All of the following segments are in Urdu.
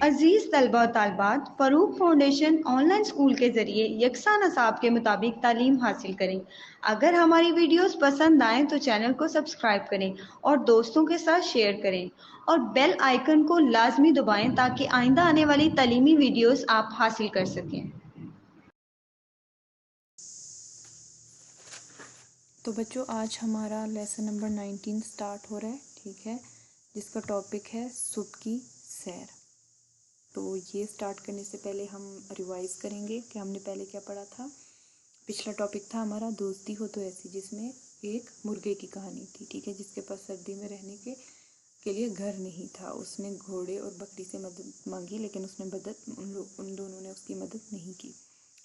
عزیز طلبہ و طالبات، فروغ فاؤنڈیشن آن لائن اسکول کے ذریعے یکساں نصاب کے مطابق تعلیم حاصل کریں۔ اگر ہماری ویڈیوز پسند آئیں تو چینل کو سبسکرائب کریں اور دوستوں کے ساتھ شیئر کریں اور بیل آئیکن کو لازمی دبائیں تاکہ آئندہ آنے والی تعلیمی ویڈیوز آپ حاصل کر سکیں۔ تو بچوں، آج ہمارا لیسن نمبر 19 سٹارٹ ہو رہا ہے، ٹھیک ہے، جس کا ٹاپک ہے صبح کی سیر۔ تو یہ سٹارٹ کرنے سے پہلے ہم ریوائز کریں گے کہ ہم نے پہلے کیا پڑھا تھا۔ پچھلا ٹاپک تھا ہمارا دوستی ہو تو ایسی، جس میں ایک مرغے کی کہانی تھی، ٹھیک ہے، جس کے پاس سردی میں رہنے کے لیے گھر نہیں تھا۔ اس نے گھوڑے اور بکری سے مدد مانگی، لیکن اس نے ان دونوں نے اس کی مدد نہیں کی۔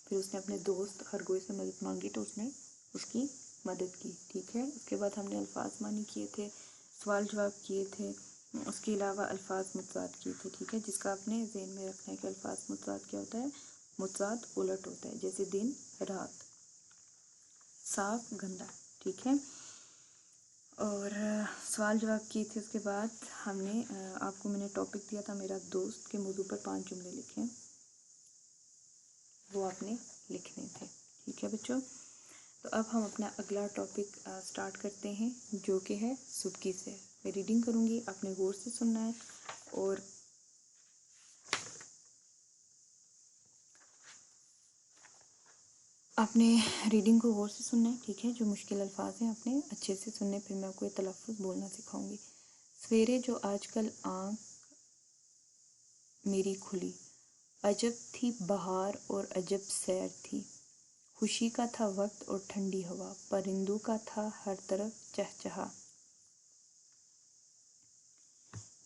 پھر اس نے اپنے دوست خرگوش سے مدد مانگی تو اس نے اس کی مدد کی، ٹھیک ہے۔ اس کے بعد ہم نے الفاظ معنی کیے تھے، سوال جواب کیے تھے، اس کے علاوہ الفاظ متضاد کیے تھے، ٹھیک ہے، جس کا آپ نے ذہن میں رکھنا ہے کہ الفاظ متضاد کیا ہوتا ہے۔ متضاد الٹ ہوتا ہے، جیسے دن رات، صاف گندا، ٹھیک ہے۔ اور سوال جواب کیے تھے۔ اس کے بعد ہم نے آپ کو میں نے ٹاپک دیا تھا میرا دوست کے موضوع پر 5 جملے لکھیں، وہ آپ نے لکھنے تھے، ٹھیک ہے بچوں۔ تو اب ہم اپنا اگلا ٹاپک سٹارٹ کرتے ہیں، جو کہ ہے صبح کی سیر۔ میں ریڈنگ کروں گی، آپ نے غور سے سننا ہے اور آپ نے ریڈنگ کو غور سے سننا ہے، ٹھیک ہے۔ جو مشکل الفاظ ہیں آپ نے اچھے سے سننے، پھر میں آپ کو یہ تلفظ بولنا سکھاؤں گی۔ سویرے جو آج کل آنکھ میری کھلی، عجب تھی بہار اور عجب سیر تھی، خوشی کا تھا وقت اور ٹھنڈی ہوا، پرندوں کا تھا ہر طرف چہچہا،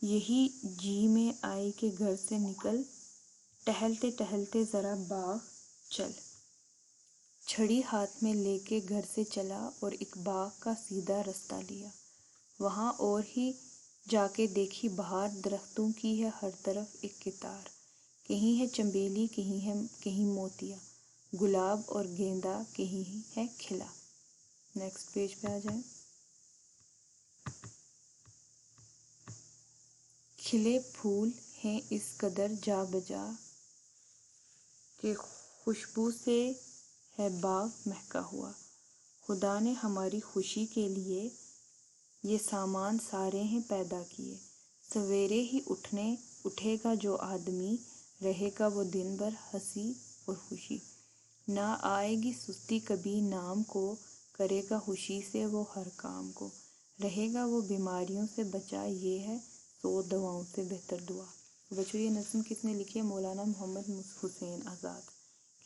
یہی جی میں آئی کہ گھر سے نکل، ٹہلتے ٹہلتے ذرا باغ چل، چھڑی ہاتھ میں لے کے گھر سے چلا اور ایک باغ کا سیدھا رستہ لیا، وہاں اور ہی جا کے دیکھی بہار، درختوں کی ہے ہر طرف ایک قطار، کہیں ہے چنبیلی کہیں موتیا، گلاب اور گیندا کہیں ہے کھلا۔ نیکسٹ پیج پہ آ جائیں۔ کھلے پھول ہیں اس قدر جا بجا کہ خوشبو سے ہے باغ مہکا ہوا، خدا نے ہماری خوشی کے لیے یہ سامان سارے ہیں پیدا کیے، سویرے ہی اٹھے گا جو آدمی، رہے گا وہ دن بھر ہنسی اور خوشی، نہ آئے گی سستی کبھی نام کو، کرے گا خوشی سے وہ ہر کام کو، رہے گا وہ بیماریوں سے بچا، یہ ہے 100 دواؤں سے بہتر دعا۔ بچوں، یہ نظم کس نے لکھی ہے؟ مولانا محمد حسین آزاد۔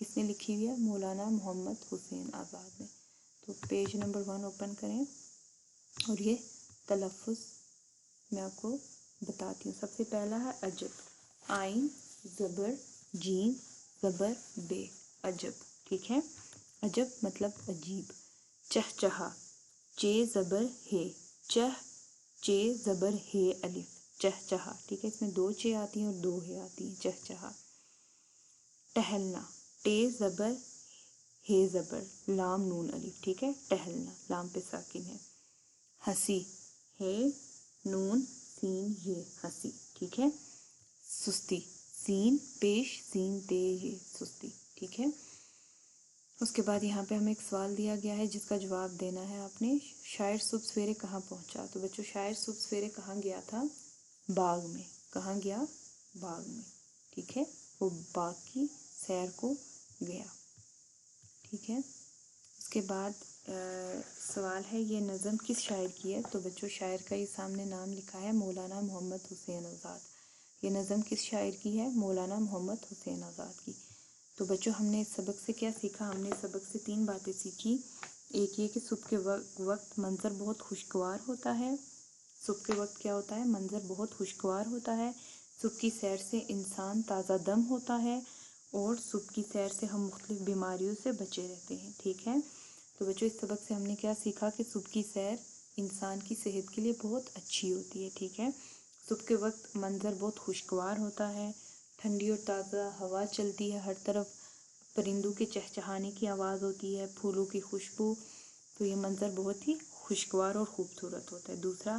کس نے لکھی ہوئی ہے؟ مولانا محمد حسین آزاد نے۔ تو پیج نمبر 1 اوپن کریں اور یہ تلفظ میں آپ کو بتاتی ہوں۔ سب سے پہلا ہے عجب، عین زبر جیم زبر بے، عجب، ٹھیک ہے۔ عجب مطلب عجیب۔ چہچہا، چے زبر ہے، چے زبر ہے الف، چہچہا، ٹھیک ہے، اس میں 2 چے آتی ہیں اور 2 ہے آتی ہیں، چہچہا۔ ٹہلنا، ٹے زبر ہے زبر، لام نون الف، ٹھیک ہے، ٹہلنا، لام پہ ساکن ہے۔ ہنسی، ہے نون سین یہ، ہنسی، ٹھیک ہے۔ سستی، سین پیش سین تے یہ، سستی، ٹھیک ہے۔ اس کے بعد یہاں پہ ہمیں ایک سوال دیا گیا ہے جس کا جواب دینا ہے آپ نے۔ شاعر صبح سویرے کہاں پہنچا؟ تو بچوں، شاعر صبح سویرے کہاں گیا تھا؟ باغ میں۔ کہاں گیا؟ باغ میں، ٹھیک ہے، وہ باغ کی سیر کو گیا، ٹھیک ہے۔ اس کے بعد سوال ہے یہ نظم کس شاعر کی ہے؟ تو بچوں، شاعر کا یہ سامنے نام لکھا ہے مولانا محمد حسین آزاد۔ یہ نظم کس شاعر کی ہے؟ مولانا محمد حسین آزاد کی۔ تو بچوں، ہم نے اس سبق سے کیا سیکھا؟ ہم نے اس سبق سے 3 باتیں سیکھی۔ ایک یہ کہ صبح کے وقت منظر بہت خوشگوار ہوتا ہے۔ صبح کے وقت کیا ہوتا ہے؟ منظر بہت خوشگوار ہوتا ہے۔ صبح کی سیر سے انسان تازہ دم ہوتا ہے اور صبح کی سیر سے ہم مختلف بیماریوں سے بچے رہتے ہیں، ٹھیک ہے۔ تو بچوں، اس سبق سے ہم نے کیا سیکھا کہ صبح کی سیر انسان کی صحت کے لیے بہت اچھی ہوتی ہے، ٹھیک ہے۔ صبح کے وقت منظر بہت خوشگوار ہوتا ہے، ٹھنڈی اور تازہ ہوا چلتی ہے، ہر طرف پرندوں کے چہچہانے کی آواز ہوتی ہے، پھولوں کی خوشبو، تو یہ منظر بہت ہی خوشگوار اور خوبصورت ہوتا ہے۔ دوسرا،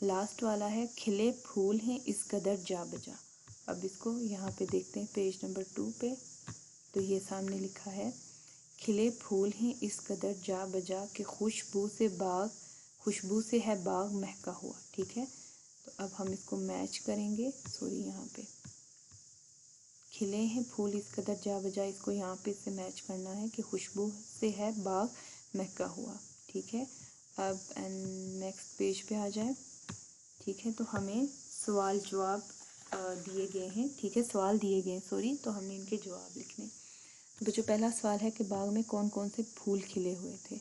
لاسٹ والا ہے کھلے پھول ہیں اس قدر جا بجا. اب اس کو یہاں پہ دیکھتے ہیں پیج نمبر 2 پہ. تو یہ سامنے لکھا ہے کھلے پھول ہیں اس قدر جا بجا کہ خوشبو سے ہے باغ مہکا ہوا. ٹھیک ہے، تو اب ہم اس کو میچ کریں گے. یہاں پہ کھلے ہیں پھول اس قدر جا بجا، اس کو یہاں پہ سے میچ کرنا ہے کہ خوشبو سے ہے باغ مہکا ہوا. ٹھیک ہے، اب نیکسٹ پیج پہ آ جائیں. ٹھیک ہے، تو ہمیں سوال جواب دیے گئے ہیں. ٹھیک ہے، سوال دیے گئے ہیں تو ہم نے ان کے جواب لکھنے. تو جو پہلا سوال ہے کہ باغ میں کون کون سے پھول کھلے ہوئے تھے.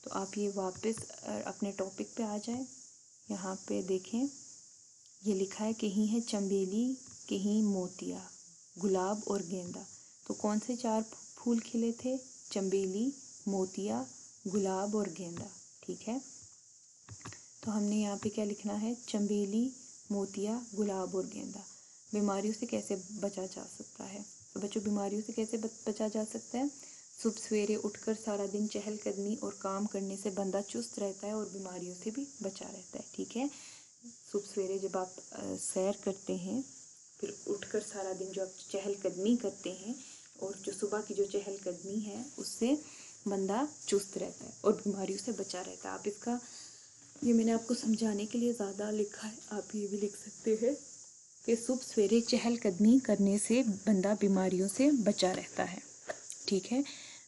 تو آپ یہ واپس اپنے ٹاپک پہ آ جائیں. یہاں پہ دیکھیں یہ لکھا ہے کہیں ہے چنبیلی، کہیں موتیا، گلاب اور گیندا. تو کون سے 4 پھول کھلے تھے؟ چنبیلی، موتیا، گلاب اور گیندا. ٹھیک ہے، تو ہم نے یہاں پہ کیا لکھنا ہے؟ چنبیلی، موتیا، گلاب اور گیندا. بیماریوں سے کیسے بچا جا سکتا ہے؟ تو بچوں بیماریوں سے کیسے بچا جا سکتا ہے؟ صبح سویرے اٹھ کر سارا دن چہل قدمی اور کام کرنے سے بندہ چست رہتا ہے اور بیماریوں سے بھی بچا رہتا ہے. ٹھیک ہے، صبح سویرے جب آپ سیر کرتے ہیں، پھر اٹھ کر سارا دن جو آپ چہل قدمی کرتے ہیں، اور جو صبح کی جو چہل قدمی ہے اس سے بندہ چست رہتا ہے اور بیماریوں سے بچا رہتا ہے. آپ اس کا یہ میں نے آپ کو سمجھانے کے لیے زیادہ لکھا ہے، آپ یہ بھی لکھ سکتے ہیں کہ صبح سویرے چہل قدمی کرنے سے بندہ بیماریوں سے بچا رہتا ہے. ٹھیک ہے،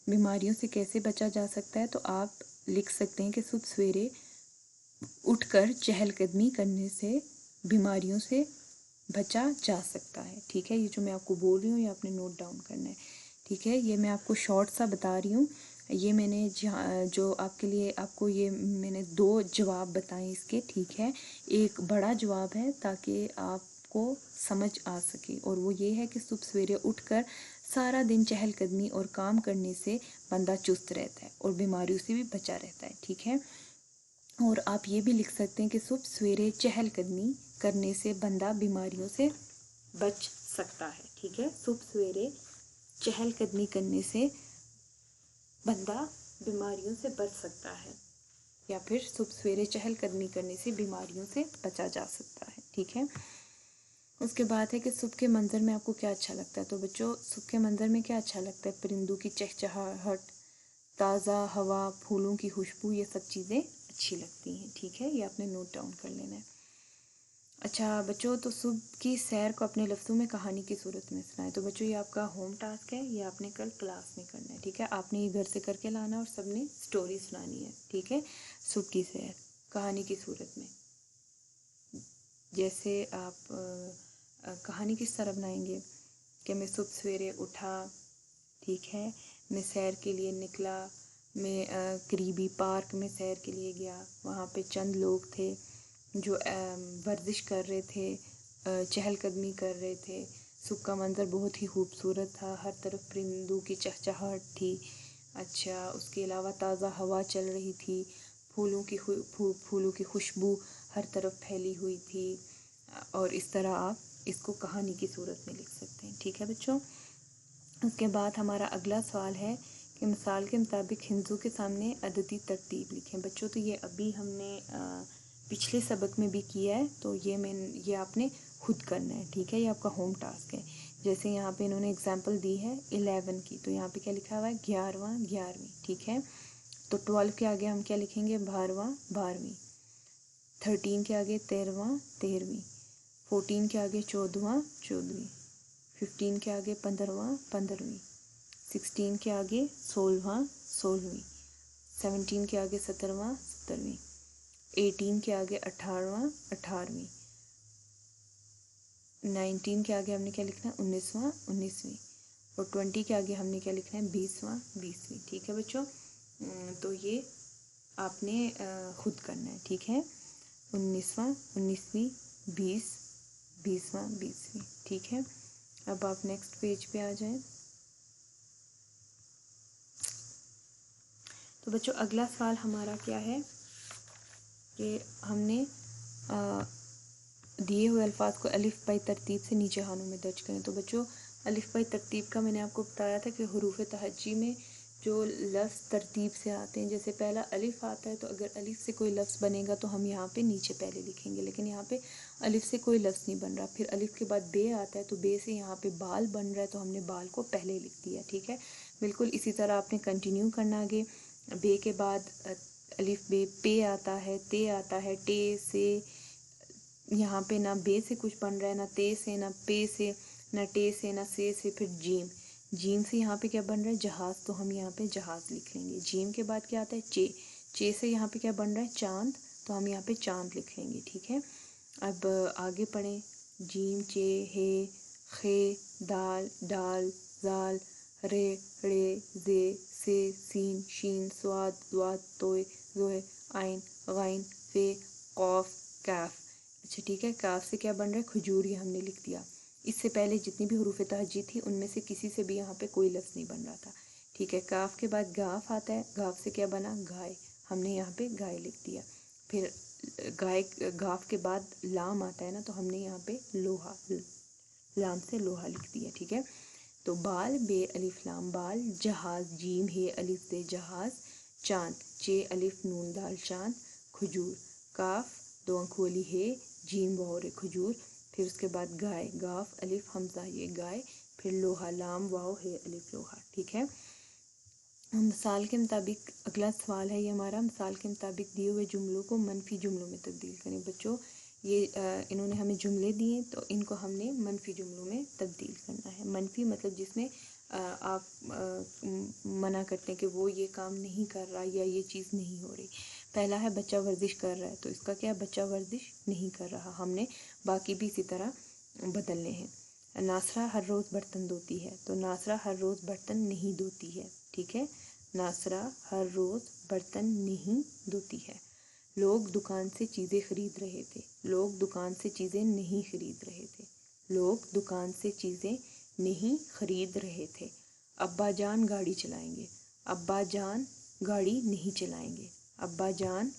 بیماریوں سے کیسے بچا جا سکتا ہے؟ تو آپ لکھ سکتے ہیں کہ صبح سویرے اٹھ کر چہل قدمی کرنے سے بیماریوں سے بچا جا سکتا ہے. ٹھیک ہے، یہ جو میں آپ کو بول رہی ہوں یہ آپ نے نوٹ ڈاؤن کرنا ہے. ٹھیک ہے، یہ میں آپ کو شارٹ سا بتا رہی ہوں. یہ میں نے جو آپ کے لیے آپ کو یہ میں نے 2 جواب بتائیں اس کے. ٹھیک ہے، ایک بڑا جواب ہے تاکہ آپ کو سمجھ آ سکے، اور وہ یہ ہے کہ صبح سویرے اٹھ کر سارا دن چہل قدمی اور کام کرنے سے بندہ چست رہتا ہے اور بیماریوں سے بھی بچا رہتا ہے. ٹھیک ہے، اور آپ یہ بھی لکھ سکتے ہیں کہ صبح سویرے چہل قدمی کرنے سے بندہ بیماریوں سے بچ سکتا ہے. ٹھیک ہے، صبح سویرے چہل قدمی کرنے سے بندہ بیماریوں سے بچ سکتا ہے، یا پھر صبح سویرے چہل قدمی کرنے سے بیماریوں سے بچا جا سکتا ہے. ٹھیک ہے، اس کے بعد ہے کہ صبح کے منظر میں آپ کو کیا اچھا لگتا ہے. تو بچوں صبح کے منظر میں کیا اچھا لگتا ہے؟ پرندوں کی چہچہاہٹ، تازہ ہوا، پھولوں کی خوشبو، یہ سب چیزیں اچھی لگتی ہیں. ٹھیک ہے، یہ آپ نے نوٹ ڈاؤن کر لینا ہے. اچھا بچوں، تو صبح کی سیر کو اپنے لفظوں میں کہانی کی صورت میں سنائیں. تو بچوں یہ آپ کا ہوم ٹاسک ہے، یہ آپ نے کل کلاس میں کرنا ہے. ٹھیک ہے، آپ نے یہ گھر سے کر کے لانا اور سب نے سٹوری سنانی ہے. ٹھیک ہے، صبح کی سیر کہانی کی صورت میں. جیسے آپ کہانی کس طرح بنائیں گے کہ میں صبح سویرے اٹھا، ٹھیک ہے، میں سیر کے لیے نکلا، میں قریبی پارک میں سیر کے لیے گیا، وہاں پہ چند لوگ تھے جو ورزش کر رہے تھے، چہل قدمی کر رہے تھے. صبح کا منظر بہت ہی خوبصورت تھا، ہر طرف پرندوں کی چہچہاہٹ تھی. اچھا، اس کے علاوہ تازہ ہوا چل رہی تھی، پھولوں کی خوشبو ہر طرف پھیلی ہوئی تھی. اور اس طرح آپ اس کو کہانی کی صورت میں لکھ سکتے ہیں. ٹھیک ہے بچوں، اس کے بعد ہمارا اگلا سوال ہے کہ مثال کے مطابق ہندسوں کے سامنے عددی ترتیب لکھیں. بچوں تو یہ ابھی ہم نے پچھلے سبق میں بھی کیا ہے، تو یہ آپ نے خود کرنا ہے. ٹھیک ہے، یہ آپ کا ہوم ٹاسک ہے. جیسے یہاں پہ انہوں نے اگزامپل دی ہے 11 کی، تو یہاں پہ کیا لکھا ہوا ہے؟ 11واں 11ویں. ٹھیک ہے، تو 12 کے آگے ہم کیا لکھیں گے؟ 12واں 12ویں. 13 کے آگے 13واں 13ویں. 14 کے آگے 14واں 14ویں. 15 کے آگے 15واں 15ویں. 16 کے آگے 16واں 16ویں. 17 کے آگے 17واں 17ویں. 18 کے آگے 18واں 18ویں. 19 کے آگے ہم نے کیا لکھنا ہے؟ 19واں 19ویں. اور 20 کے آگے ہم نے کیا لکھنا ہے؟ 20واں 20ویں. ٹھیک ہے بچوں، تو یہ آپ نے خود کرنا ہے. ٹھیک ہے، 19واں 19ویں 20 20واں 20ویں. ٹھیک ہے، اب آپ نیکسٹ پیج پہ آ جائیں. تو بچوں اگلا سوال ہمارا کیا ہے کہ ہم نے دیے ہوئے الفاظ کو الف بائی ترتیب سے نیچے خانوں میں درج کریں. تو بچوں الف بائی ترتیب کا میں نے آپ کو بتایا تھا کہ حروف تہجی میں جو لفظ ترتیب سے آتے ہیں، جیسے پہلا الف آتا ہے تو اگر الف سے کوئی لفظ بنے گا تو ہم یہاں پہ نیچے پہلے لکھیں گے، لیکن یہاں پہ الف سے کوئی لفظ نہیں بن رہا. پھر الف کے بعد بے آتا ہے تو بے سے یہاں پہ بال بن رہا ہے تو ہم نے بال کو پہلے لکھ دیا. ٹھیک ہے، بالکل اسی طرح آپ نے کنٹینیو کرنا آگے. بے کے بعد الف بے، پے آتا ہے، تے آتا ہے، ٹے سے یہاں پہ نہ بے سے کچھ بن رہا ہے، نہ تے سے، نہ پے سے، نہ ٹے سے، نہ سے سے. پھر جیم، جیم سے یہاں پہ کیا بن رہا ہے؟ جہاز، تو ہم یہاں پہ جہاز لکھ لیں گے. جیم کے بعد کیا آتا ہے؟ چے، چے سے یہاں پہ کیا بن رہا ہے؟ چاند، تو ہم یہاں پہ چاند لکھ لیں گے. ٹھیک ہے، اب آگے پڑھیں. جیم، چے، ہے، خے، دال، ڈال، زال، رے، رے، زے، سے، سین، شین، صاد، ضاد، توئے، زوئے، عین، غین، فے، قاف، کاف. اچھا ٹھیک ہے، کاف سے کیا بن رہا ہے؟ کھجور، یہ ہم نے لکھ دیا. اس سے پہلے جتنی بھی حروف تہجی تھی ان میں سے کسی سے بھی یہاں پہ کوئی لفظ نہیں بن رہا تھا. ٹھیک ہے، کاف کے بعد گاف آتا ہے، گاف سے کیا بنا؟ گائے، ہم نے یہاں پہ گائے لکھ دیا. پھر گائے، گاف کے بعد لام آتا ہے نا تو ہم نے یہاں پہ لوہا، لام سے لوہا لکھ دیا. ٹھیک ہے، تو بال، بے الف لام بال، جہاز، جیم ہے الف دے جہاز، چاند، چے الف نون دال چاند، کھجور، کاف دو آنکھ والی ہے، جیم بہور کھجور. پھر اس کے بعد گائے، گاف الف حمزہ یہ گائے، پھر لوہا، لام واو ہے الف لوہا. ٹھیک ہے، مثال کے مطابق اگلا سوال ہے یہ ہمارا. مثال کے مطابق دیے ہوئے جملوں کو منفی جملوں میں تبدیل کریں. بچوں یہ انہوں نے ہمیں جملے دیے تو ان کو ہم نے منفی جملوں میں تبدیل کرنا ہے. منفی مطلب جس میں آپ منع کرتے ہیں کہ وہ یہ کام نہیں کر رہا یا یہ چیز نہیں ہو رہی. پہلا ہے بچہ ورزش کر رہا ہے، تو اس کا کیا؟ بچہ ورزش نہیں کر رہا. ہم نے باقی بھی اسی طرح بدلنے ہیں. ناصرہ ہر روز برتن دھوتی ہے، تو ناصرہ ہر روز برتن نہیں دھوتی ہے. ٹھیک ہے، ناصرہ ہر روز برتن نہیں دھوتی ہے. لوگ دکان سے چیزیں خرید رہے تھے، لوگ دکان سے چیزیں نہیں خرید رہے تھے. لوگ دکان سے چیزیں نہیں خرید رہے تھے. ابا جان گاڑی چلائیں گے، ابا جان گاڑی نہیں چلائیں گے، ابا جان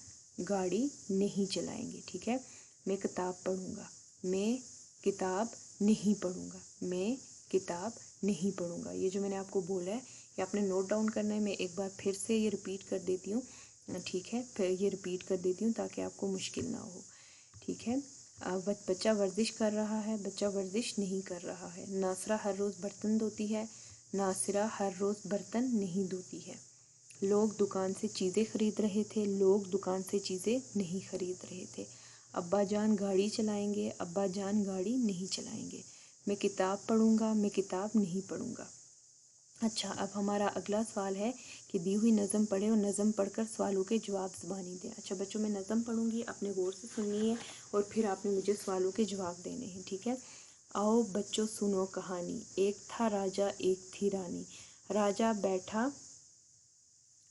گاڑی نہیں چلائیں گے. ٹھیک ہے، میں کتاب پڑھوں گا، میں کتاب نہیں پڑھوں گا، میں کتاب نہیں پڑھوں گا. یہ جو میں نے آپ کو بولا ہے یہ آپ نے نوٹ ڈاؤن کرنا ہے. میں ایک بار پھر سے یہ رپیٹ کر دیتی ہوں. ٹھیک ہے، پھر یہ رپیٹ کر دیتی ہوں تاکہ آپ کو مشکل نہ ہو. ٹھیک ہے، بچہ ورزش کر رہا ہے، بچہ ورزش نہیں کر رہا ہے. ناصرہ ہر روز برتن دھوتی ہے، ناصرہ ہر روز برتن نہیں دھوتی ہے. لوگ دکان سے چیزیں خرید رہے تھے، لوگ دکان سے چیزیں نہیں خرید رہے تھے. ابا جان گاڑی چلائیں گے، ابا جان گاڑی نہیں چلائیں گے. میں کتاب پڑھوں گا، میں کتاب نہیں پڑھوں گا. اچھا، اب ہمارا اگلا سوال ہے کہ دی ہوئی نظم پڑھیں اور نظم پڑھ کر سوالوں کے جواب زبانی دیں. اچھا بچوں، میں نظم پڑھوں گی، اپنے غور سے سننی ہے اور پھر آپ نے مجھے سوالوں کے جواب دینے ہیں. ٹھیک ہے، آؤ بچوں سنو کہانی. ایک تھا راجا، ایک تھی رانی. راجا بیٹھا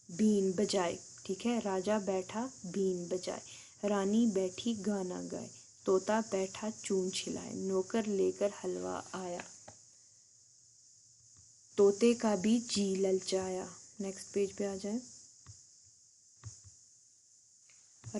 بین بجائے. ٹھیک ہے، راجا بیٹھا بین بجائے، رانی بیٹھی گانا گائے، طوطا بیٹھا چون چھلائے، نوکر لے کر حلوہ آیا، طوطے کا بھی جی للچایا. نیکسٹ پیج پہ آ جائیں.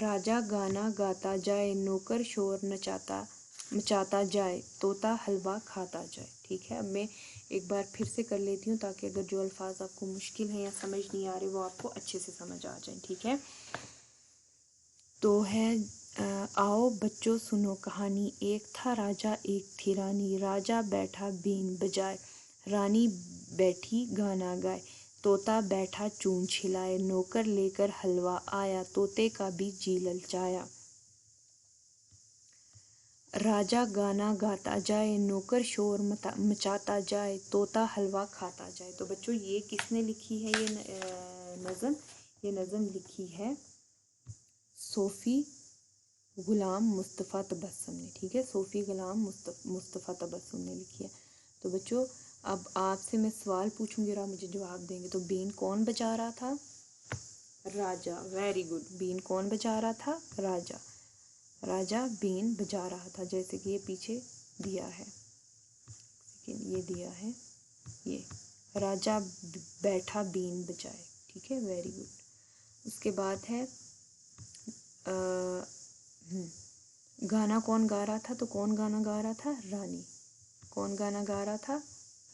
راجا گانا گاتا جائے، نوکر شور مچاتا جائے، طوطا حلوہ کھاتا جائے. ٹھیک ہے، اب میں ایک بار پھر سے کر لیتی ہوں تاکہ اگر جو الفاظ آپ کو مشکل ہیں یا سمجھ نہیں آ رہے وہ آپ کو اچھے سے سمجھ آ جائیں. ٹھیک ہے، تو ہے آؤ بچوں سنو کہانی. ایک تھا راجا، ایک تھی رانی. راجا بیٹھا بین بجائے، رانی بیٹھی گانا گائے، طوطا بیٹھا چون چھلائے، نوکر لے کر حلوہ آیا، طوطے کا بھی جی للچایا. راجا گانا گاتا جائے، نوکر شور مچاتا جائے، طوطا حلوہ کھاتا جائے. تو بچوں یہ کس نے لکھی ہے یہ نظم؟ یہ نظم لکھی ہے صوفی غلام مصطفیٰ تبسم نے. ٹھیک ہے، صوفی غلام مصطفیٰ تبسم نے لکھی ہے. تو بچوں اب آپ سے میں سوال پوچھوں گی اور آپ مجھے جواب دیں گے. تو بین کون بجا رہا تھا؟ راجا. Very good. بین کون بجا رہا تھا؟ راجا. راجا بین بجا رہا تھا، جیسے کہ یہ پیچھے دیا ہے، یہ دیا ہے، یہ راجا بیٹھا بین بجائے. ٹھیک ہے، ویری گڈ. اس کے بعد ہے گانا کون گا رہا تھا؟ تو کون گانا گا رہا تھا؟ رانی. کون گانا گا رہا تھا؟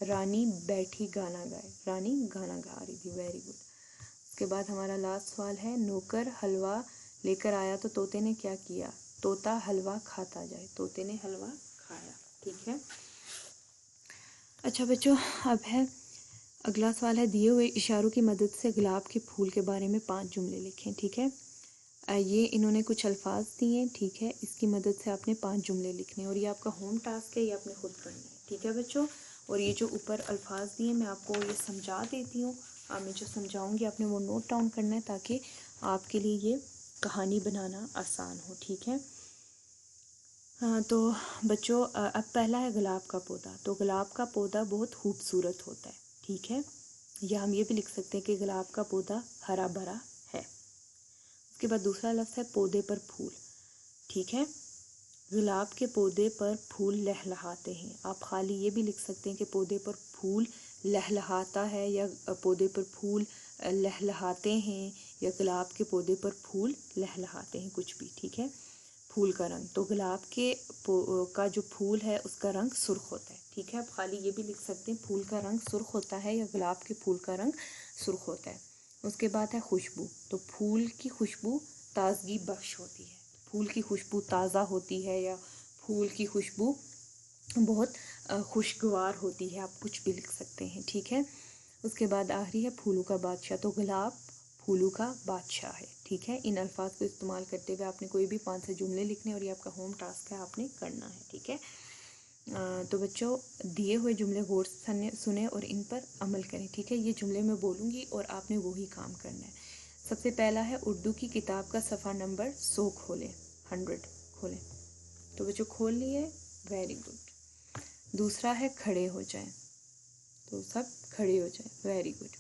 رانی بیٹھی گانا گائے، رانی گانا گا رہی تھی، ویری گڈ۔ اس کے بعد ہمارا لاسٹ سوال ہے، نوکر حلوہ لے کر آیا تو طوطے نے کیا کیا؟ طوطا حلوہ کھاتا جائے، طوطے نے حلوہ کھایا، ٹھیک ہے۔ اچھا بچوں، اب ہے اگلا سوال ہے، دیے ہوئے اشاروں کی مدد سے گلاب کے پھول کے بارے میں 5 جملے لکھیں، ٹھیک ہے۔ یہ انہوں نے کچھ الفاظ دیے ہیں، ٹھیک ہے، اس کی مدد سے آپ نے 5 جملے لکھنے ہیں، اور یہ آپ کا ہوم ٹاسک ہے، یہ آپ نے خود کرنا ہے، ٹھیک ہے بچوں۔ اور یہ جو اوپر الفاظ دیے میں آپ کو یہ سمجھا دیتی ہوں، میں جو سمجھاؤں گی آپ نے وہ نوٹ ڈاؤن کرنا ہے تاکہ آپ کے لیے یہ کہانی بنانا آسان ہو، ٹھیک ہے۔ ہاں تو بچوں، اب پہلا ہے گلاب کا پودا۔ تو گلاب کا پودا بہت خوبصورت ہوتا ہے، ٹھیک ہے، یا ہم یہ بھی لکھ سکتے ہیں کہ گلاب کا پودا ہرا بھرا ہے۔ اس کے بعد دوسرا لفظ ہے پودے پر پھول، ٹھیک ہے، گلاب کے پودے پر پھول لہلہاتے ہیں۔ آپ خالی یہ بھی لکھ سکتے ہیں کہ پودے پر پھول لہلہاتا ہے، یا پودے پر پھول لہلہاتے ہیں، یا گلاب کے پودے پر پھول لہلہاتے ہیں، کچھ بھی، ٹھیک ہے۔ پھول کا رنگ، تو گلاب کے کا جو پھول ہے اس کا رنگ سرخ ہوتا ہے، ٹھیک ہے۔ آپ خالی یہ بھی لکھ سکتے ہیں پھول کا رنگ سرخ ہوتا ہے، یا گلاب کے پھول کا رنگ سرخ ہوتا ہے۔ اس کے بعد ہے خوشبو، تو پھول کی خوشبو تازگی بخش ہوتی ہے، پھول کی خوشبو تازہ ہوتی ہے، یا پھول کی خوشبو بہت خوشگوار ہوتی ہے، آپ کچھ بھی لکھ سکتے ہیں، ٹھیک ہے۔ اس کے بعد آخری ہے پھولوں کا بادشاہ، تو گلاب پھولوں کا بادشاہ ہے، ٹھیک ہے۔ ان الفاظ کو استعمال کرتے ہوئے آپ نے کوئی بھی 5 سے جملے لکھنے، اور یہ آپ کا ہوم ٹاسک ہے، آپ نے کرنا ہے، ٹھیک ہے۔ تو بچوں، دیے ہوئے جملے غور سے سنیں اور ان پر عمل کریں، ٹھیک ہے۔ یہ جملے میں بولوں گی اور آپ نے وہی کام کرنا ہے۔ سب سے پہلا ہے اردو کی کتاب کا صفحہ نمبر 100 کھولیں، 100 کھولیں، تو بچوں کھول لیے، ویری گڈ۔ دوسرا ہے کھڑے ہو جائیں، تو سب کھڑے ہو جائیں، ویری گڈ۔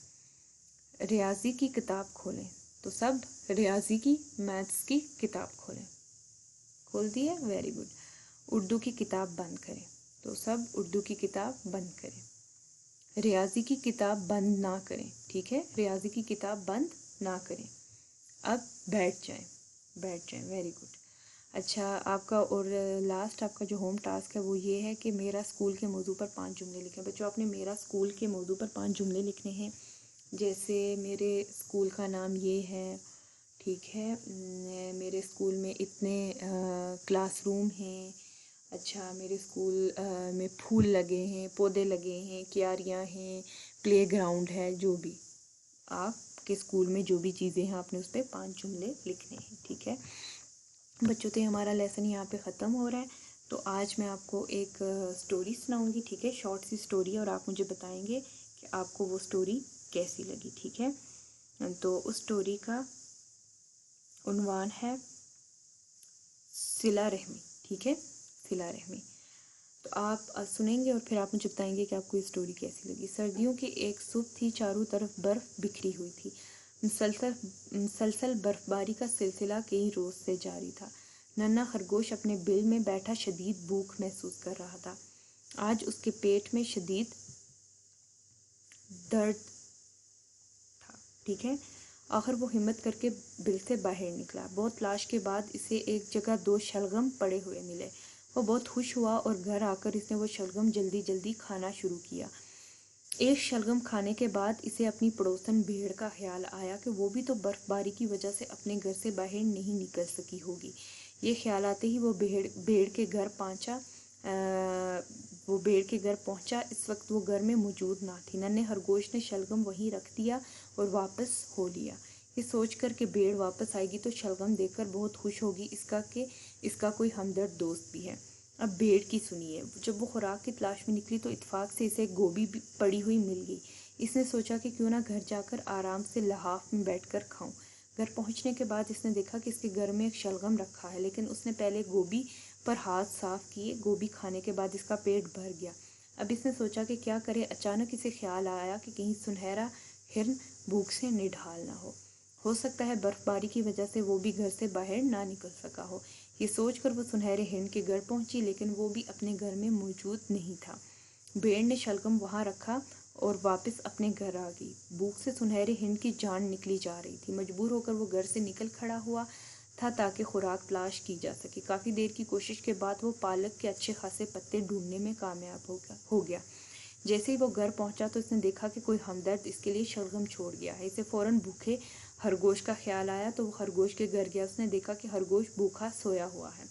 ریاضی کی کتاب کھولیں، تو سب ریاضی کی، میتھس کی کتاب کھولیں، کھول دیے، ویری گڈ۔ اردو کی کتاب بند کریں، تو سب اردو کی کتاب بند کریں۔ ریاضی کی کتاب بند نہ کریں، ٹھیک ہے، ریاضی کی کتاب بند نہ کریں۔ اب بیٹھ جائیں، بیٹھ جائیں، ویری گڈ۔ اچھا، آپ کا اور لاسٹ آپ کا جو ہوم ٹاسک ہے وہ یہ ہے کہ میرا اسکول کے موضوع پر 5 جملے لکھیں۔ بچوں، آپ نے میرا اسکول کے موضوع پر 5 جملے لکھنے ہیں، جیسے میرے اسکول کا نام یہ ہے، ٹھیک ہے، میرے اسکول میں اتنے کلاس روم ہیں، اچھا، میرے اسکول میں پھول لگے ہیں، پودے لگے ہیں، کیاریاں ہیں، پلے گراؤنڈ ہے، جو بھی آپ کے اسکول میں جو بھی چیزیں ہیں آپ نے اس پہ 5 جملے لکھنے ہیں، ٹھیک ہے بچوں۔ تو ہمارا لیسن یہاں پہ ختم ہو رہا ہے۔ تو آج میں آپ کو ایک سٹوری سناؤں گی، ٹھیک ہے، شارٹ سی سٹوری، اور آپ مجھے بتائیں گے کہ آپ کو وہ سٹوری کیسی لگی، ٹھیک ہے۔ تو اس سٹوری کا عنوان ہے صلہ رحمی، ٹھیک ہے، صلہ رحمی۔ تو آپ سنیں گے اور پھر آپ مجھے بتائیں گے کہ آپ کو یہ سٹوری کیسی لگی۔ سردیوں کی ایک صبح تھی، چاروں طرف برف بکھری ہوئی تھی، مسلسل برف باری کا سلسلہ کئی روز سے جاری تھا۔ ننھا خرگوش اپنے بل میں بیٹھا شدید بھوک محسوس کر رہا تھا۔ آج اس کے پیٹ میں شدید درد تھا، ٹھیک ہے۔ آخر وہ ہمت کر کے بل سے باہر نکلا۔ بہت تلاش کے بعد اسے ایک جگہ 2 شلغم پڑے ہوئے ملے۔ وہ بہت خوش ہوا اور گھر آ کر اس نے وہ شلغم جلدی جلدی کھانا شروع کیا۔ ایک شلغم کھانے کے بعد اسے اپنی پڑوسن بھیڑ کا خیال آیا کہ وہ بھی تو برف باری کی وجہ سے اپنے گھر سے باہر نہیں نکل سکی ہوگی۔ یہ خیال آتے ہی وہ بھیڑ کے گھر پہنچا۔ اس وقت وہ گھر میں موجود نہ تھی۔ ننھے خرگوش نے شلغم وہیں رکھ دیا اور واپس ہو لیا، یہ سوچ کر کہ بھیڑ واپس آئے گی تو شلغم دیکھ کر بہت خوش ہوگی، اس کا کوئی ہمدرد دوست بھی ہے۔ اب بھیڑ کی سنیے۔ جب وہ خوراک کی تلاش میں نکلی تو اتفاق سے اسے گوبھی پڑی ہوئی مل گئی۔ اس نے سوچا کہ کیوں نہ گھر جا کر آرام سے لحاف میں بیٹھ کر کھاؤں۔ گھر پہنچنے کے بعد اس نے دیکھا کہ اس کے گھر میں ایک شلغم رکھا ہے، لیکن اس نے پہلے گوبھی پر ہاتھ صاف کیے۔ گوبھی کھانے کے بعد اس کا پیٹ بھر گیا۔ اب اس نے سوچا کہ کیا کرے۔ اچانک اسے خیال آیا کہ کہیں سنہرا ہرن بھوک سے نڈھال نہ ہو سکتا ہے برف باری کی وجہ سے وہ بھی گھر سے باہر نہ نکل سکا ہو۔ یہ سوچ کر وہ سنہرے ہرن کے گھر پہنچی، لیکن وہ بھی اپنے گھر میں موجود نہیں تھا۔ بھیڑ نے شلغم وہاں رکھا اور واپس اپنے گھر آ گئی۔ بھوک سے سنہرے ہرن کی جان نکلی جا رہی تھی۔ مجبور ہو کر وہ گھر سے نکل کھڑا ہوا تھا تاکہ خوراک تلاش کی جا سکے۔ کافی دیر کی کوشش کے بعد وہ پالک کے اچھے خاصے پتے ڈھونڈنے میں کامیاب ہو گیا۔ جیسے ہی وہ گھر پہنچا تو اس نے دیکھا کہ کوئی ہمدرد اس کے لیے شلغم چھوڑ گیا ہے. اسے فوراً بھوکے خرگوش کا خیال آیا تو وہ خرگوش کے گھر گیا. اس نے دیکھا کہ خرگوش بھوکا سویا ہوا ہے.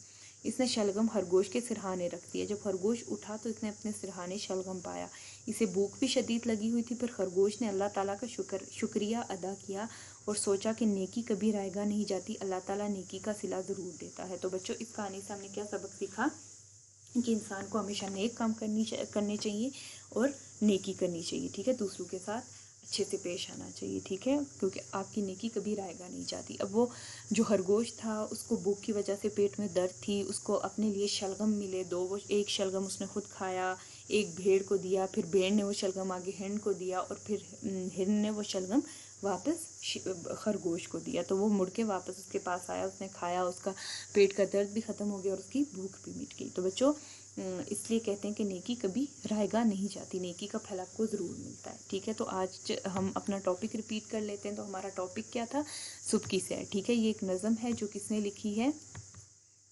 اس نے شلغم خرگوش کے سرہانے رکھ دیا. جب خرگوش اٹھا تو اس نے اپنے سرہانے شلغم پایا. اسے بھوک بھی شدید لگی ہوئی تھی. پھر خرگوش نے اللہ تعالیٰ کا شکریہ ادا کیا اور سوچا کہ نیکی کبھی رائے گاہ نہیں جاتی، اللہ تعالیٰ نیکی کا صلہ ضرور دیتا ہے. تو بچوں اس کہانی سے ہم نے کیا سبق سیکھا کہ انسان کو ہمیشہ نیک کام کرنے چاہیے اور نیکی کرنی چاہیے. ٹھیک ہے، دوسروں کے ساتھ اچھے سے پیش آنا چاہیے. ٹھیک ہے، کیونکہ آپ کی نیکی کبھی رائے گاہ نہیں جاتی. اب وہ جو خرگوش تھا اس کو بھوک کی وجہ سے پیٹ میں درد تھی. اس کو اپنے لیے شلغم ملے دو. وہ ایک شلغم اس نے خود کھایا، ایک بھیڑ کو دیا، پھر بھیڑ نے وہ شلغم آگے ہرن کو دیا اور پھر ہرن نے وہ شلغم واپس خرگوش کو دیا. تو وہ مڑ کے واپس اس کے پاس آیا، اس نے کھایا، اس کا پیٹ کا درد بھی ختم ہو گیا اور اس کی بھوک بھی مٹ گئی. تو بچوں اس لیے کہتے ہیں کہ نیکی کبھی رائے گاہ نہیں جاتی، نیکی کا پھل آپ کو ضرور ملتا ہے. ٹھیک ہے، تو آج ہم اپنا ٹاپک ریپیٹ کر لیتے ہیں. تو ہمارا ٹاپک کیا تھا؟ صبح کی سیر. ٹھیک ہے، یہ ایک نظم ہے جو کس نے لکھی ہے،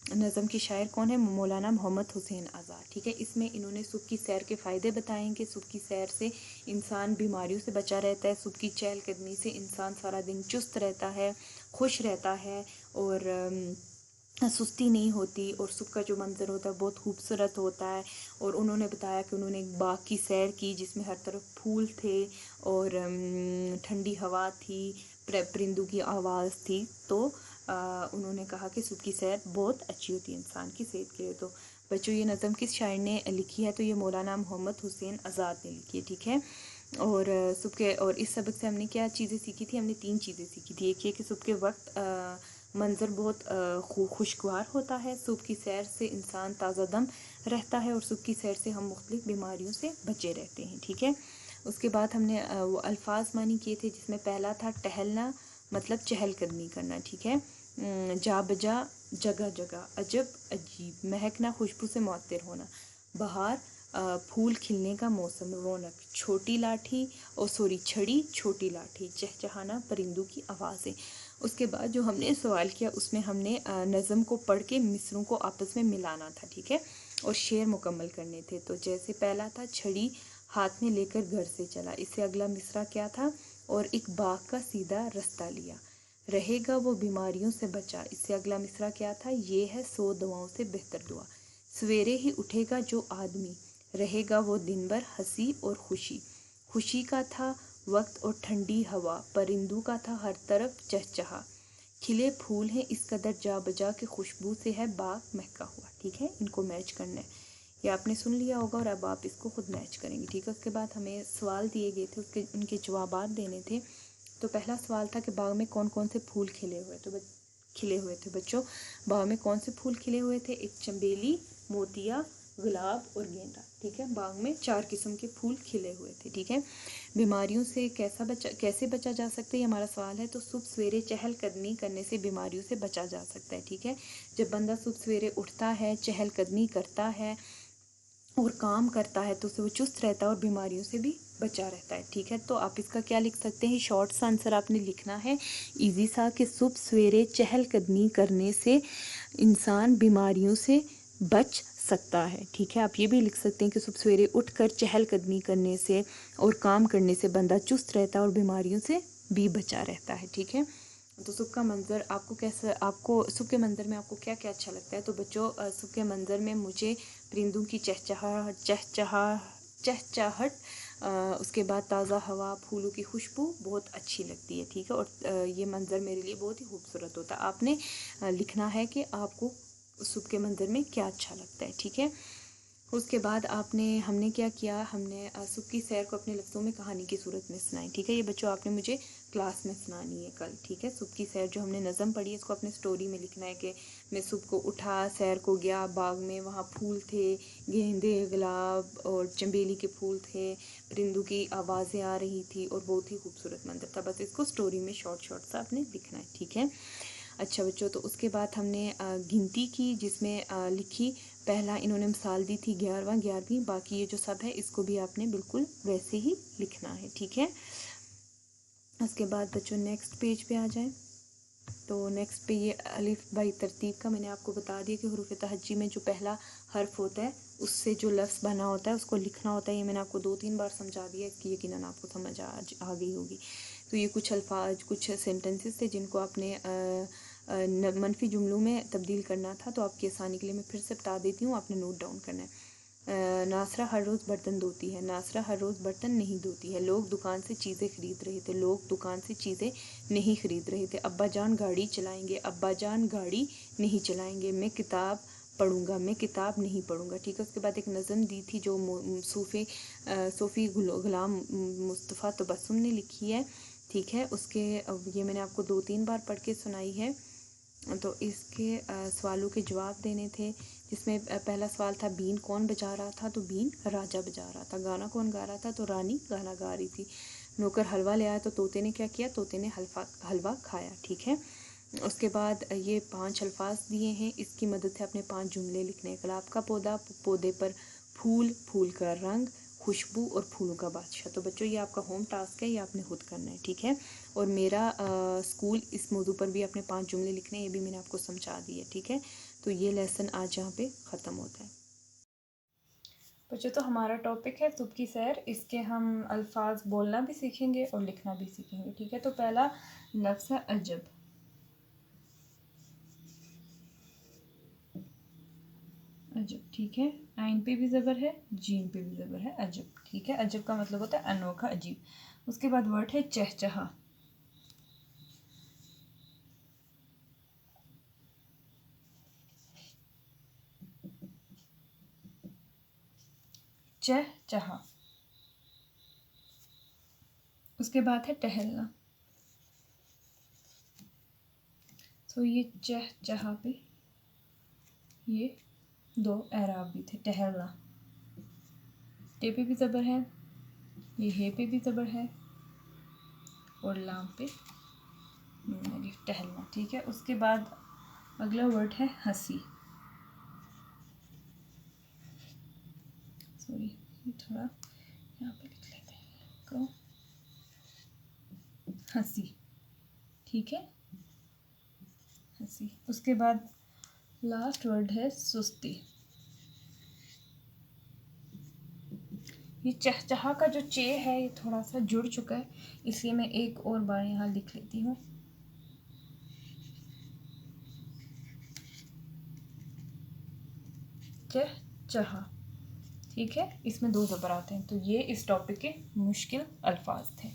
نظم کے شاعر کون ہے؟ مولانا محمد حسین آزاد. ٹھیک ہے، اس میں انہوں نے صبح کی سیر کے فائدے بتائے ہیں کہ صبح کی سیر سے انسان بیماریوں سے بچا رہتا ہے. صبح کی چہل قدمی سے انسان سارا دن چست رہتا ہے، خوش رہتا ہے اور سستی نہیں ہوتی. اور صبح کا جو منظر ہوتا ہے بہت خوبصورت ہوتا ہے. اور انہوں نے بتایا کہ انہوں نے ایک باغ کی سیر کی جس میں ہر طرف پھول تھے اور ٹھنڈی ہوا تھی، پرندوں کی آواز تھی. تو انہوں نے کہا کہ صبح کی سیر بہت اچھی ہوتی ہے انسان کی صحت کے لیے. تو بچوں یہ نظم کس شاعر نے لکھی ہے؟ تو یہ مولانا محمد حسین آزاد نے لکھی ہے. ٹھیک ہے، اور صبح کے اور اس سبق سے ہم نے کیا چیزیں سیکھی تھی؟ ہم نے 3 چیزیں سیکھی تھی. ایک یہ کہ صبح کے وقت منظر بہت خوشگوار ہوتا ہے. صبح کی سیر سے انسان تازہ دم رہتا ہے اور صبح کی سیر سے ہم مختلف بیماریوں سے بچے رہتے ہیں. ٹھیک ہے، اس کے بعد ہم نے وہ الفاظ معنی کیے تھے جس میں پہلا تھا ٹہلنا، مطلب چہل قدمی کرنا. ٹھیک ہے، جا بجا، جگہ جگہ، عجب عجیب، مہکنا، خوشبو سے معطر ہونا، بہار، پھول کھلنے کا موسم، رونق، چھوٹی لاٹھی اور سوری چھڑی، چھوٹی لاٹھی، چہچہانا، پرندوں کی آوازیں. اس کے بعد جو ہم نے سوال کیا اس میں ہم نے نظم کو پڑھ کے مصروں کو آپس میں ملانا تھا. ٹھیک ہے، اور شعر مکمل کرنے تھے. تو جیسے پہلا تھا چھڑی ہاتھ میں لے کر گھر سے چلا، اس سے اگلا مصرع کیا تھا؟ اور ایک باغ کا سیدھا رستہ لیا، رہے گا وہ بیماریوں سے بچا، اس سے اگلا مصرع کیا تھا؟ یہ ہے 100 دعاؤں سے بہتر دعا، سویرے ہی اٹھے گا جو آدمی، رہے گا وہ دن بھر ہنسی اور خوشی، خوشی کا تھا وقت اور ٹھنڈی ہوا، پرندوں کا تھا ہر طرف چہچہا، کھلے پھول ہیں اس قدر جا بجا کے خوشبو سے ہے باغ مہکا ہوا. ٹھیک ہے، ان کو میچ کرنا ہے. یہ آپ نے سن لیا ہوگا اور اب آپ اس کو خود میچ کریں گے. ٹھیک ہے، اس کے بعد ہمیں سوال دیے گئے تھے، ان کے جوابات دینے تھے. تو پہلا سوال تھا کہ باغ میں کون کون سے پھول کھلے ہوئے تھے بچوں؟ باغ میں کون سے پھول کھلے ہوئے تھے؟ ایک چنبیلی، موتیا، گلاب اور گیندا. ٹھیک ہے، باغ میں 4 قسم کے پھول کھلے ہوئے تھے. ٹھیک ہے، بیماریوں سے کیسے بچا جا سکتا ہے، یہ ہمارا سوال ہے. تو صبح سویرے چہل قدمی کرنے سے بیماریوں سے بچا جا سکتا ہے. ٹھیک ہے، جب بندہ صبح سویرے اٹھتا ہے، چہل قدمی کرتا ہے اور کام کرتا ہے تو اسے وہ چست رہتا ہے اور بیماریوں سے بھی بچا رہتا ہے. ٹھیک ہے، تو آپ اس کا کیا لکھ سکتے ہیں؟ شارٹ سا آنسر آپ نے لکھنا ہے ایزی سا کہ صبح سویرے چہل قدمی کرنے سے انسان بیماریوں سے بچ سکتا ہے. ٹھیک ہے، آپ یہ بھی لکھ سکتے ہیں کہ صبح سویرے اٹھ کر چہل قدمی کرنے سے اور کام کرنے سے بندہ چست رہتا ہے اور بیماریوں سے بھی بچا رہتا ہے. ٹھیک ہے، تو صبح کا منظر آپ کو صبح کے منظر میں آپ کو کیا کیا اچھا لگتا ہے؟ تو بچوں صبح کے منظر میں مجھے پرندوں کی چہچہٹ، اس کے بعد تازہ ہوا، پھولوں کی خوشبو بہت اچھی لگتی ہے. ٹھیک ہے، اور یہ منظر میرے لیے بہت ہی خوبصورت ہوتا ہے. آپ نے لکھنا ہے کہ آپ کو صبح کے منظر میں کیا اچھا لگتا ہے. ٹھیک ہے، اس کے بعد ہم نے کیا کیا؟ ہم نے صبح کی سیر کو اپنے لفظوں میں کہانی کی صورت میں سنائی. ٹھیک ہے، یہ بچوں آپ نے مجھے کلاس میں سنانی ہے کل. ٹھیک ہے، صبح کی سیر جو ہم نے نظم پڑھی ہے اس کو اپنے سٹوری میں لکھنا ہے کہ میں صبح کو اٹھا، سیر کو گیا، باغ میں وہاں پھول تھے، گیندے، گلاب اور چنبیلی کے پھول تھے، پرندوں کی آوازیں آ رہی تھی اور بہت ہی خوبصورت منظر تھا. بس اس کو سٹوری میں شارٹ سا آپ نے لکھنا ہے. ٹھیک ہے، اچھا بچوں، تو اس کے بعد ہم نے گنتی کی جس میں لکھی، پہلا انہوں نے مثال دی تھی 11، باقی یہ جو سب ہے اس کو بھی آپ نے بالکل ویسے ہی لکھنا ہے. ٹھیک ہے، اس کے بعد بچوں نیکسٹ پیج پہ آ جائیں. تو نیکسٹ پہ یہ الف بائی ترتیب کا میں نے آپ کو بتا دیا کہ حروف تہجی میں جو پہلا حرف ہوتا ہے اس سے جو لفظ بنا ہوتا ہے اس کو لکھنا ہوتا ہے. یہ میں نے آپ کو 2-3 بار سمجھا دیا، اس کی یقیناً آپ کو سمجھ آ گئی ہوگی. تو یہ کچھ الفاظ، کچھ سینٹنسز تھے جن کو آپ نے منفی جملوں میں تبدیل کرنا تھا. تو آپ کی آسانی کے لیے میں پھر سے بتا دیتی ہوں، آپ نے نوٹ ڈاؤن کرنا ہے. ناصرہ ہر روز برتن دھوتی ہے. ناصرہ ہر روز برتن نہیں دھوتی ہے. لوگ دکان سے چیزیں خرید رہے تھے. لوگ دکان سے چیزیں نہیں خرید رہے تھے. ابا جان گاڑی چلائیں گے. ابا جان گاڑی نہیں چلائیں گے. میں کتاب پڑھوں گا. میں کتاب نہیں پڑھوں گا. ٹھیک ہے. اس کے بعد ایک نظم دی تھی جو صوفی غلام مصطفیٰ تبسم نے لکھی ہے. ٹھیک ہے. اس کے یہ میں نے آپ کو 2-3 بار پڑھ کے سنائی ہے. تو اس کے سوالوں کے جواب دینے تھے، جس میں پہلا سوال تھا بین کون بجا رہا تھا؟ تو بین راجہ بجا رہا تھا. گانا کون گا رہا تھا؟ تو رانی گانا گا رہی تھی. نوکر حلوہ لے آیا تو طوطے نے کیا کیا؟ طوطے نے حلوہ کھایا. ٹھیک ہے. اس کے بعد یہ 5 الفاظ دیے ہیں، اس کی مدد سے اپنے 5 جملے لکھنے ہیں. گلاب کا پودا، پودے پر پھول، پھول کا رنگ، خوشبو اور پھولوں کا بادشاہ. تو بچوں یہ آپ کا ہوم ٹاسک ہے، یہ آپ نے خود کرنا ہے. ٹھیک ہے. اور میرا اسکول اس موضوع پر بھی اپنے 5 جملے لکھنے ہیں، یہ بھی میں نے آپ کو سمجھا دی ہے. ٹھیک ہے. تو یہ لیسن آج یہاں پہ ختم ہوتا ہے. بچوں تو ہمارا ٹاپک ہے صبح کی سیر. اس کے ہم الفاظ بولنا بھی سیکھیں گے اور لکھنا بھی سیکھیں گے. ٹھیک ہے. تو پہلا لفظ ہے عجب. عجب. ٹھیک ہے. عین پہ بھی زبر ہے، جیم پہ بھی زبر ہے. عجب. ٹھیک ہے. عجب کا مطلب ہوتا ہے انوکھا، عجیب. اس کے بعد ورڈ ہے چہچہا. چہچہا. اس کے بعد ہے ٹہلنا. تو یہ چہچہا پہ یہ 2 اعراب بھی تھے. ٹہلنا، ٹے پہ بھی زبر ہے، یہ ہے پہ بھی زبر ہے، اور لام پہ نون الف. ٹہلنا. ٹھیک ہے. اس کے بعد اگلا ورڈ ہے ہنسی. سوری، یہ تھوڑا یہاں پہ لکھ لیتے ہیں کو ہنسی. ٹھیک ہے. ہنسی. اس کے بعد لاسٹ ورڈ ہے سستی. یہ چہچہا کا جو چے ہے یہ تھوڑا سا جڑ چکا ہے، اس لیے میں ایک اور بار یہاں لکھ لیتی ہوں. چہچہا. ٹھیک ہے. اس میں 2 زبر آتے ہیں. تو یہ اس ٹاپک کے مشکل الفاظ تھے.